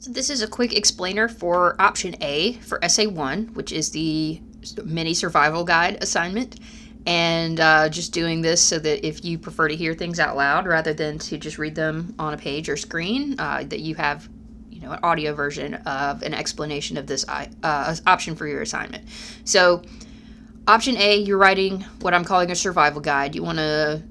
So this is a quick explainer for option A for essay 1, which is the mini survival guide assignment. And just doing this so that if you prefer to hear things out loud rather than to just read them on a page or screen, that you have an audio version of an explanation of this option for your assignment. So option A, you're writing what I'm calling a survival guide. You want to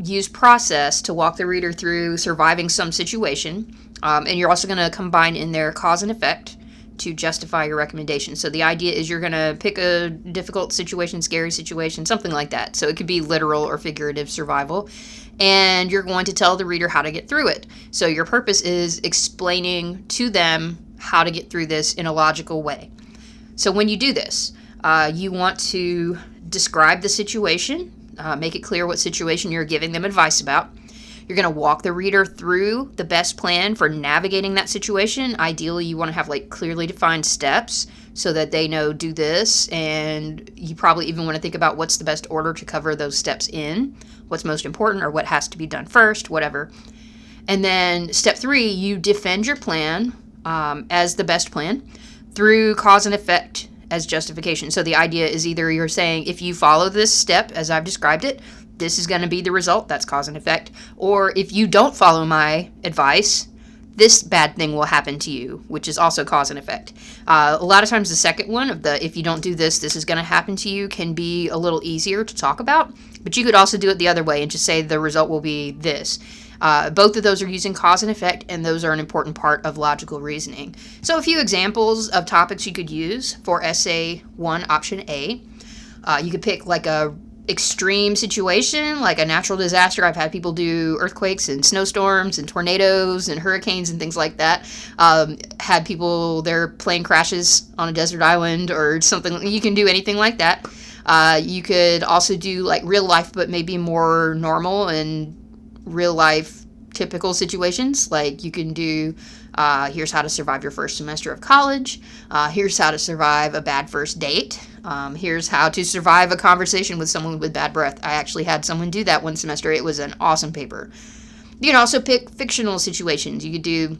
use process to walk the reader through surviving some situation, and you're also going to combine in there cause and effect to justify your recommendation. So the idea is you're going to pick a difficult situation, scary situation, something like that. So it could be literal or figurative survival, and you're going to tell the reader how to get through it. So your purpose is explaining to them how to get through this in a logical way. So when you do this, you want to describe the situation, make it clear what situation you're giving them advice about. You're going to walk the reader through the best plan for navigating that situation. Ideally, you want to have clearly defined steps so that they know do this, and you probably even want to think about what's the best order to cover those steps in, what's most important or what has to be done first, whatever. And then step 3, you defend your plan as the best plan through cause and effect as justification. So the idea is either you're saying, if you follow this step as I've described it, this is going to be the result, that's cause and effect. Or if you don't follow my advice, this bad thing will happen to you, which is also cause and effect. A lot of times the second one of the if you don't do this, this is going to happen to you can be a little easier to talk about, but you could also do it the other way and just say the result will be this. Both of those are using cause and effect, and those are an important part of logical reasoning. So a few examples of topics you could use for essay 1, option A. You could pick a extreme situation, like a natural disaster. I've had people do earthquakes and snowstorms and tornadoes and hurricanes and things like that. Had people, their plane crashes on a desert island or something. You can do anything like that. You could also do real life, but maybe more normal and real life typical situations. Like you can do here's how to survive your first semester of college, here's how to survive a bad first date, here's how to survive a conversation with someone with bad breath. I actually had someone do that one semester. It was an awesome paper. You can also pick fictional situations. You could do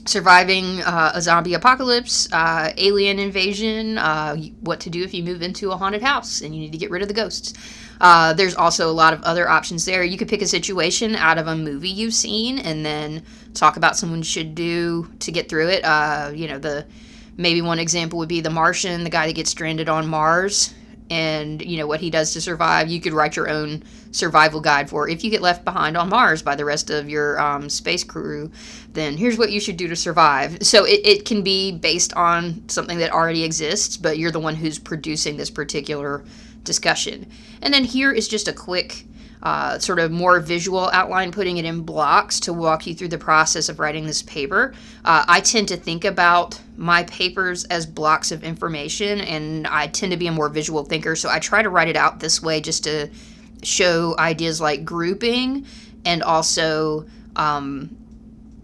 surviving a zombie apocalypse, alien invasion, what to do if you move into a haunted house and you need to get rid of the ghosts. There's also a lot of other options there. You could pick a situation out of a movie you've seen and then talk about someone should do to get through it. Maybe one example would be The Martian, the guy that gets stranded on Mars, and what he does to survive. You could write your own survival guide for if you get left behind on Mars by the rest of your space crew, then here's what you should do to survive. So it can be based on something that already exists, but you're the one who's producing this particular discussion. And then here is just a quick sort of more visual outline, putting it in blocks to walk you through the process of writing this paper. I tend to think about my papers as blocks of information, and I tend to be a more visual thinker, so I try to write it out this way just to show ideas like grouping and also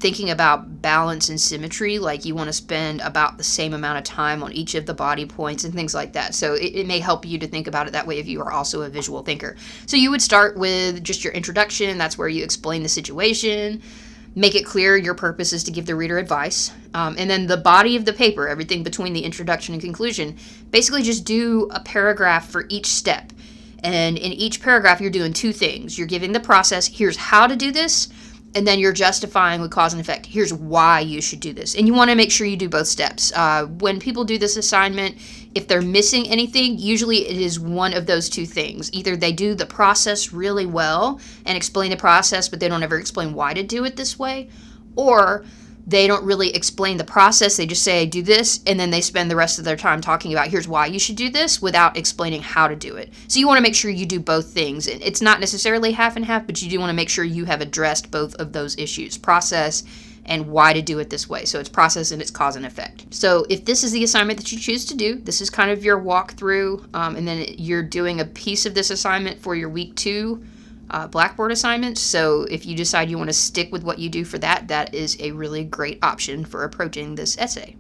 thinking about balance and symmetry. Like you want to spend about the same amount of time on each of the body points and things like that. So it may help you to think about it that way if you are also a visual thinker. So you would start with just your introduction. That's where you explain the situation, make it clear your purpose is to give the reader advice. And then the body of the paper, everything between the introduction and conclusion, basically just do a paragraph for each step. And in each paragraph, you're doing two things. You're giving the process, here's how to do this, and then you're justifying with cause and effect, here's why you should do this. And you want to make sure you do both steps. When people do this assignment, if they're missing anything, usually it is one of those two things. Either they do the process really well and explain the process, but they don't ever explain why to do it this way, or they don't really explain the process. They just say, do this, and then they spend the rest of their time talking about here's why you should do this without explaining how to do it. So you want to make sure you do both things. It's not necessarily half and half, but you do want to make sure you have addressed both of those issues, process and why to do it this way. So it's process and it's cause and effect. So if this is the assignment that you choose to do, this is kind of your walkthrough, and then you're doing a piece of this assignment for your week 2 Blackboard assignments. So if you decide you want to stick with what you do for that, that is a really great option for approaching this essay.